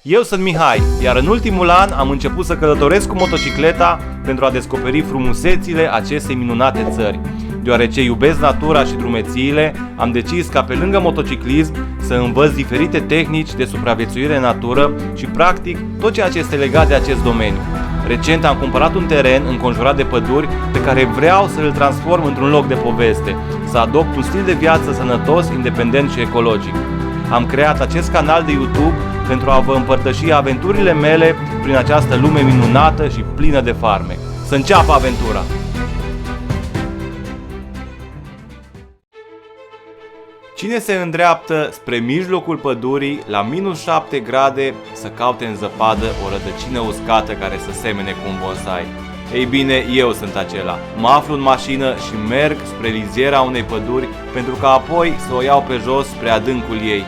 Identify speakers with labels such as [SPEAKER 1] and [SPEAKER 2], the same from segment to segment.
[SPEAKER 1] Eu sunt Mihai, iar în ultimul an am început să călătoresc cu motocicleta pentru a descoperi frumusețile acestei minunate țări. Deoarece iubesc natura și drumețiile, am decis ca pe lângă motociclism să învăț diferite tehnici de supraviețuire în natură și practic tot ceea ce este legat de acest domeniu. Recent am cumpărat un teren înconjurat de păduri pe care vreau să îl transform într-un loc de poveste, să adopt un stil de viață sănătos, independent și ecologic. Am creat acest canal de YouTube pentru a vă împărtăși aventurile mele prin această lume minunată și plină de farmec. Să înceapă aventura! Cine se îndreaptă spre mijlocul pădurii la minus 7 grade să caute în zăpadă o rădăcină uscată care să semene cu un bonsai? Ei bine, eu sunt acela. Mă aflu în mașină și merg spre liziera unei păduri pentru ca apoi să o iau pe jos spre adâncul ei.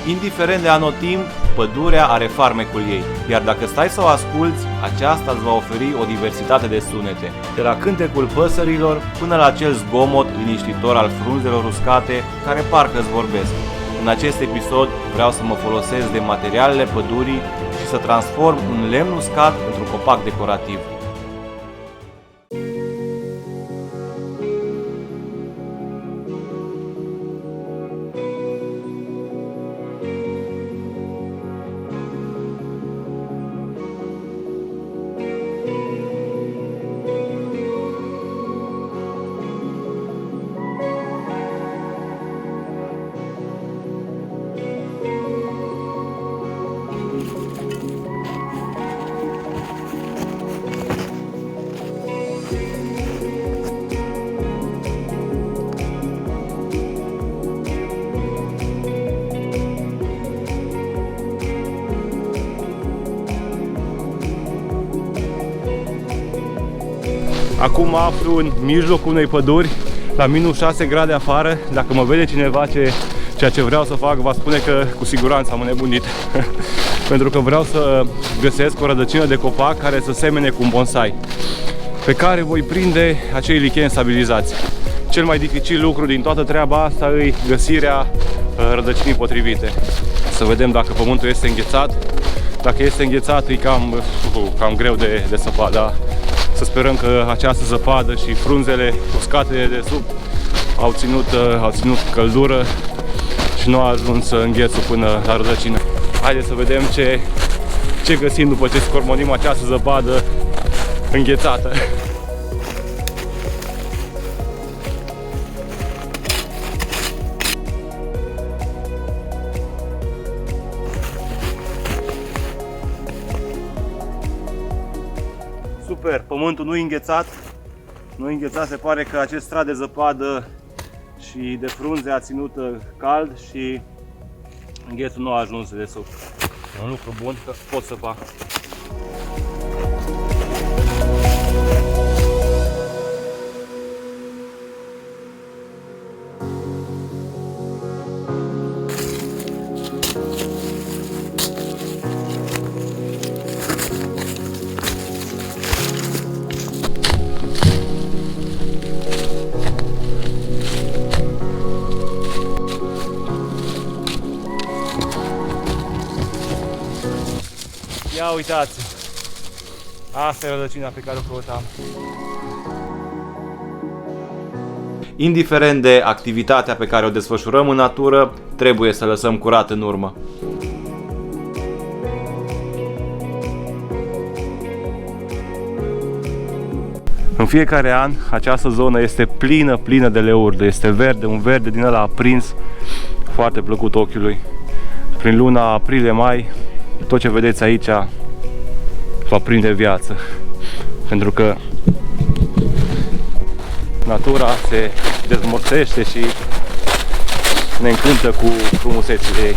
[SPEAKER 1] Indiferent de anotimp, pădurea are farmecul ei, iar dacă stai să o asculți, aceasta îți va oferi o diversitate de sunete, de la cântecul păsărilor până la acel zgomot liniștitor al frunzelor uscate care parcă îți vorbesc. În acest episod vreau să mă folosesc de materialele pădurii și să transform un lemn uscat într-un copac decorativ. Acum mă aflu în mijlocul unei păduri, la minus 6 grade afară. Dacă mă vede cineva ceea ce vreau să fac, va spune că cu siguranță am înnebunit. Pentru că vreau să găsesc o rădăcină de copac care să semene cu un bonsai, pe care voi prinde acei licheni stabilizați. Cel mai dificil lucru din toată treaba asta e găsirea rădăcinii potrivite. Să vedem dacă pământul este înghețat. Dacă este înghețat, e cam greu de săpat, da? Să sperăm că această zăpadă și frunzele uscate de desubt au ținut căldură și nu a ajuns înghețul până la rădăcină. Haideți să vedem ce găsim după ce scormonim această zăpadă înghețată. Super, pământul nu e înghețat, se pare că acest strat de zăpadă și de frunze a ținut cald și înghețul nu a ajuns de sub. E un lucru bun că pot săpa. Ia uitați, asta e rădăcina pe care o căutam. Indiferent de activitatea pe care o desfășurăm în natură, trebuie să lăsăm curat în urmă. În fiecare an, această zonă este plină de leurdă, este verde, un verde din ăla aprins, foarte plăcut ochiului. Prin luna aprilie-mai, tot ce vedeți aici va prinde viață, pentru că natura se dezmorțește și ne încântă cu frumusețile ei.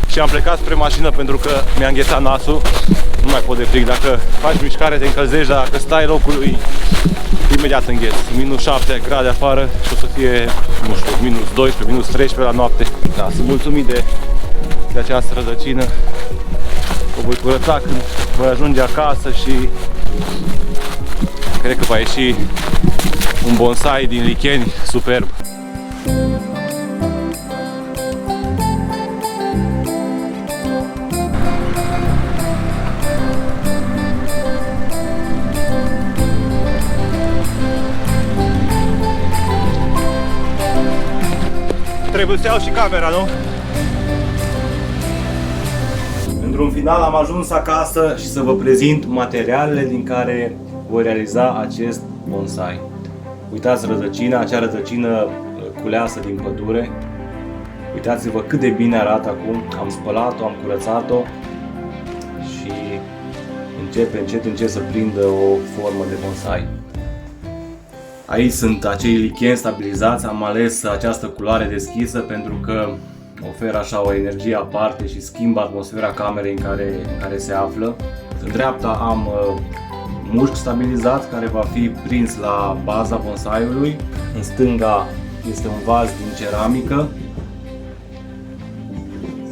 [SPEAKER 1] Și am plecat spre mașină pentru că mi-a înghețat nasul, nu mai pot de frig. Dacă faci mișcare te încălzești, dar dacă stai locului, imediat îngheți. Minus 7 grade afară și o să fie, nu știu, minus 12, minus 13 la noapte. Da, sunt mulțumit de această rădăcină. O voi curăța când voi ajunge acasă și cred că va ieși un bonsai din licheni superb. trebuie să iau și camera, nu? Într-un final am ajuns acasă și să vă prezint materialele din care voi realiza acest bonsai. Uitați rădăcina, acea rădăcină culeasă din pădure. Uitați-vă cât de bine arată acum. Am spălat-o, am curățat-o și începe încet să prindă o formă de bonsai. Aici sunt acei licheni stabilizați. Am ales această culoare deschisă pentru că oferă așa o energie aparte și schimbă atmosfera camerei în care se află. În dreapta am mușchi stabilizat care va fi prins la baza bonsaiului. În stânga este un vas din ceramică,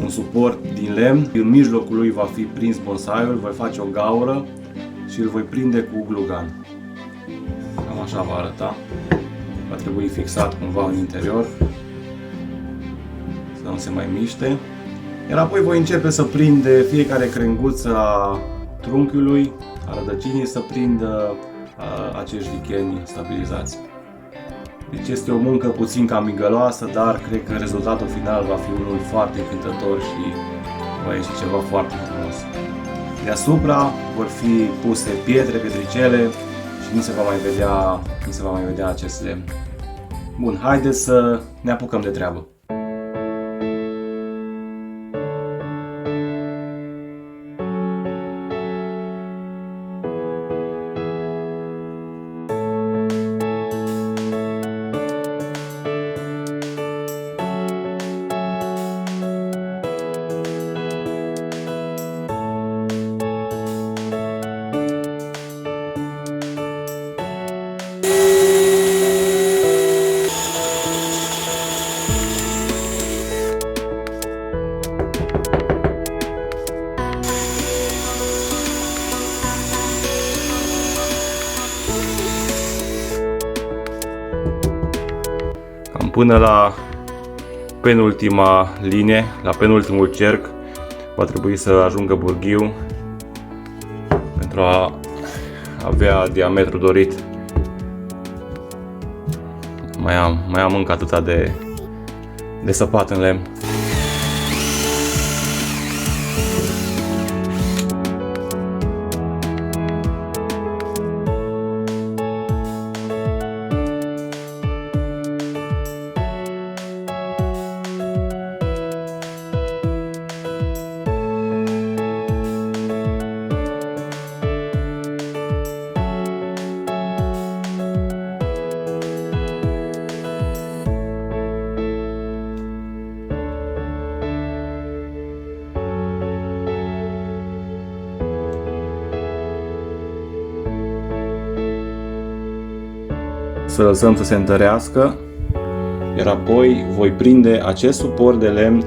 [SPEAKER 1] un suport din lemn. În mijlocul lui va fi prins bonsaiul, voi face o gaură și îl voi prinde cu glue gun. Cam așa va arăta. Va trebui fixat cumva în interior, să nu se mai miște. Iar apoi voi începe să prind de fiecare crenguță a trunchiului, a rădăcinii, să prindă acești licheni stabilizați. Deci este o muncă puțin cam migăloasă, dar cred că rezultatul final va fi unul foarte încântător și va ieși ceva foarte frumos. Deasupra vor fi puse pietre, pietricele și nu se va mai vedea acest lemn. Bun, haideți să ne apucăm de treabă. Până la penultima linie, la penultimul cerc, va trebui să ajungă burghiul pentru a avea diametrul dorit. Mai am încă atâta de săpat în lemn. Să lăsăm să se întărească, iar apoi voi prinde acest suport de lemn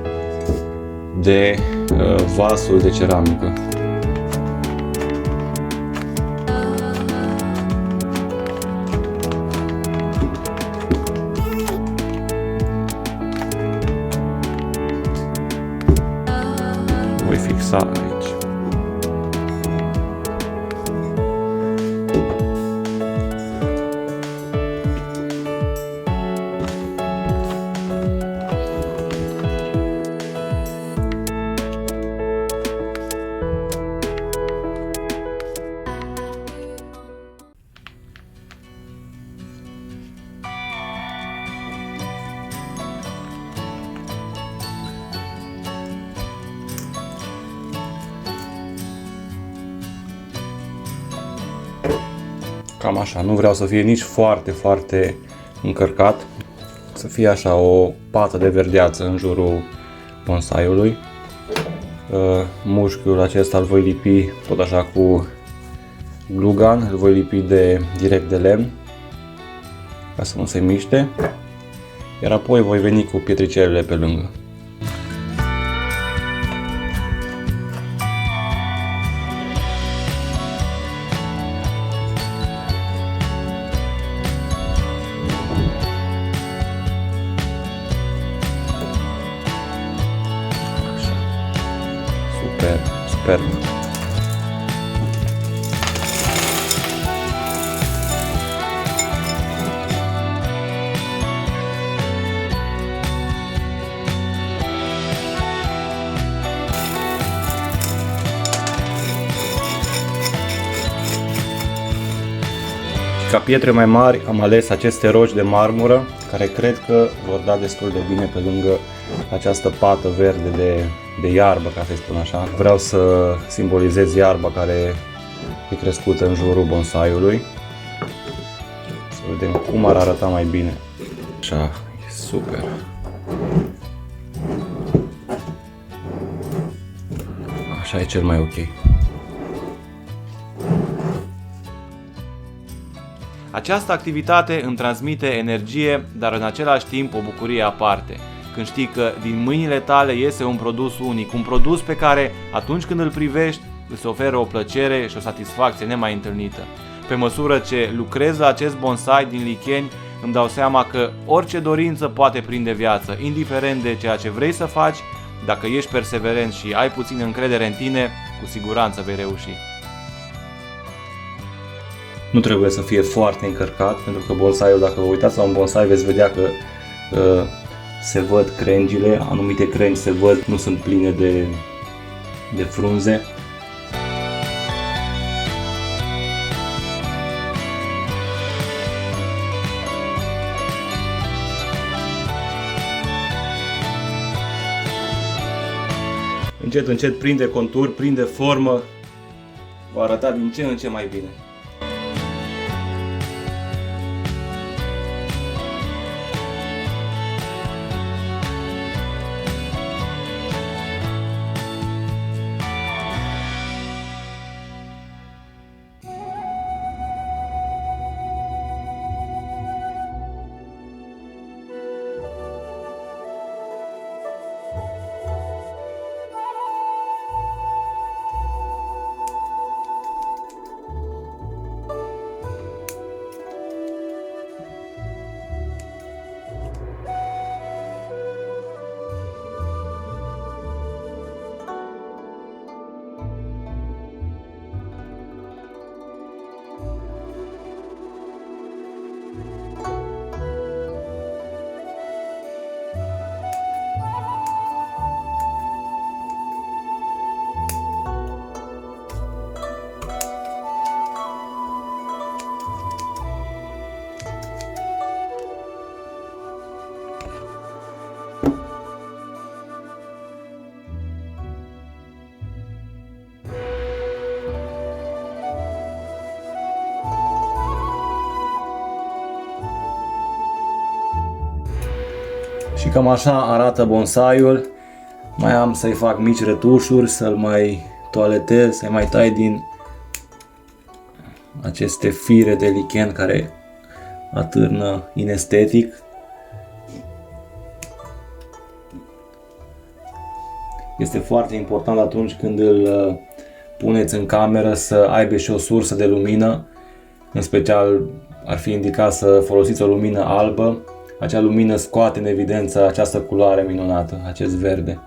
[SPEAKER 1] de vasul de ceramică. Voi fixa aici. Cam așa, nu vreau să fie nici foarte încărcat, să fie așa o pată de verdeață în jurul bonsaiului. Mușchiul acesta îl voi lipi tot așa cu glue gun, îl voi lipi direct de lemn ca să nu se miște, iar apoi voi veni cu pietricelele pe lângă. Super. Ca pietre mai mari am ales aceste roci de marmură, care cred că vor da destul de bine pe lângă această pată verde de iarbă, ca să spun așa. Vreau să simbolizez iarba care e crescută în jurul bonsaiului. Să vedem cum ar arăta mai bine. Așa, e super. Așa e cel mai ok. Această activitate îmi transmite energie, dar în același timp o bucurie aparte. Când știi că din mâinile tale iese un produs unic, un produs pe care atunci când îl privești îți oferă o plăcere și o satisfacție nemai întâlnită. Pe măsură ce lucrez la acest bonsai din licheni, îmi dau seama că orice dorință poate prinde viață, indiferent de ceea ce vrei să faci. Dacă ești perseverent și ai puțin încredere în tine, cu siguranță vei reuși. Nu trebuie să fie foarte încărcat, pentru că bonsaiul, dacă vă uitați la un bonsai, veți vedea că se văd crengile, anumite crengi se văd, nu sunt pline de frunze. Încet, încet prinde contur, prinde formă, va arăta din ce în ce mai bine. Și cam așa arată bonsaiul. Mai am să-i fac mici retușuri, să-l mai toaletez, să-i mai tai din aceste fire de lichen care atârnă inestetic. Este foarte important atunci când îl puneți în cameră să aibă și o sursă de lumină. În special ar fi indicat să folosiți o lumină albă. Acea lumină scoate în evidență această culoare minunată, acest verde.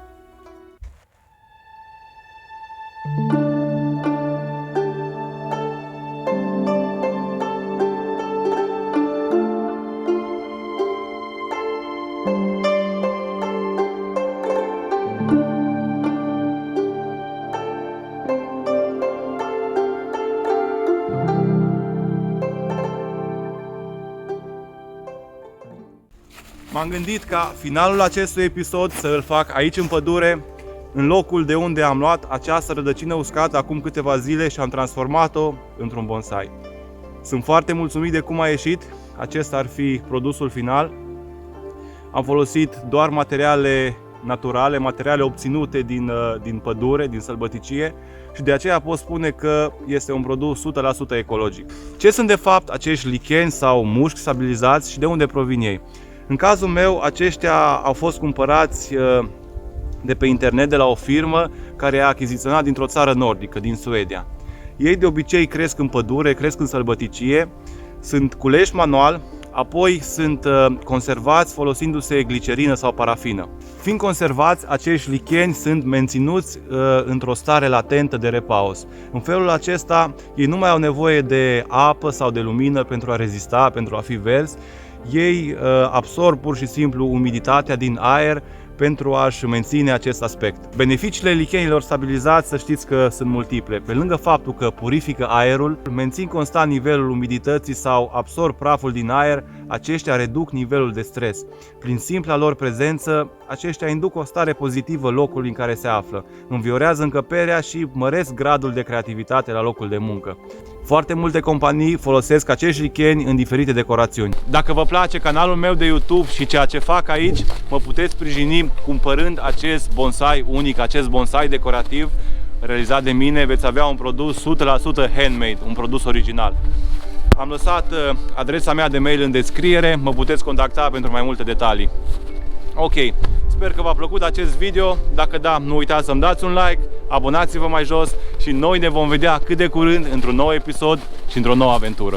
[SPEAKER 1] M-am gândit ca finalul acestui episod să îl fac aici în pădure, în locul de unde am luat această rădăcină uscată acum câteva zile și am transformat-o într-un bonsai. Sunt foarte mulțumit de cum a ieșit, acesta ar fi produsul final. Am folosit doar materiale naturale, materiale obținute din pădure, din sălbăticie, și de aceea pot spune că este un produs 100% ecologic. Ce sunt de fapt acești licheni sau mușchi stabilizați și de unde provin ei? În cazul meu, aceștia au fost cumpărați de pe internet de la o firmă care a achiziționat dintr-o țară nordică, din Suedia. Ei de obicei cresc în pădure, cresc în sălbăticie, sunt culeși manual, apoi sunt conservați folosindu-se glicerină sau parafină. Fiind conservați, acești licheni sunt menținuți într-o stare latentă de repaus. În felul acesta, ei nu mai au nevoie de apă sau de lumină pentru a rezista, pentru a fi verzi. Ei absorb pur și simplu umiditatea din aer, pentru a-și menține acest aspect. Beneficiile lichenilor stabilizați, să știți că sunt multiple. Pe lângă faptul că purifică aerul, mențin constant nivelul umidității sau absorb praful din aer, aceștia reduc nivelul de stres. Prin simpla lor prezență, aceștia induc o stare pozitivă locului în care se află, înviorează încăperea și măresc gradul de creativitate la locul de muncă. Foarte multe companii folosesc acești licheni în diferite decorațiuni. Dacă vă place canalul meu de YouTube și ceea ce fac aici, mă puteți sprijini cumpărând acest bonsai unic, acest bonsai decorativ realizat de mine. Veți avea un produs 100% handmade, un produs original. Am lăsat adresa mea de mail în descriere, mă puteți contacta pentru mai multe detalii. Ok, sper că v-a plăcut acest video. Dacă da, nu uitați să-mi dați un like, abonați-vă mai jos și noi ne vom vedea cât de curând într-un nou episod și într-o nouă aventură.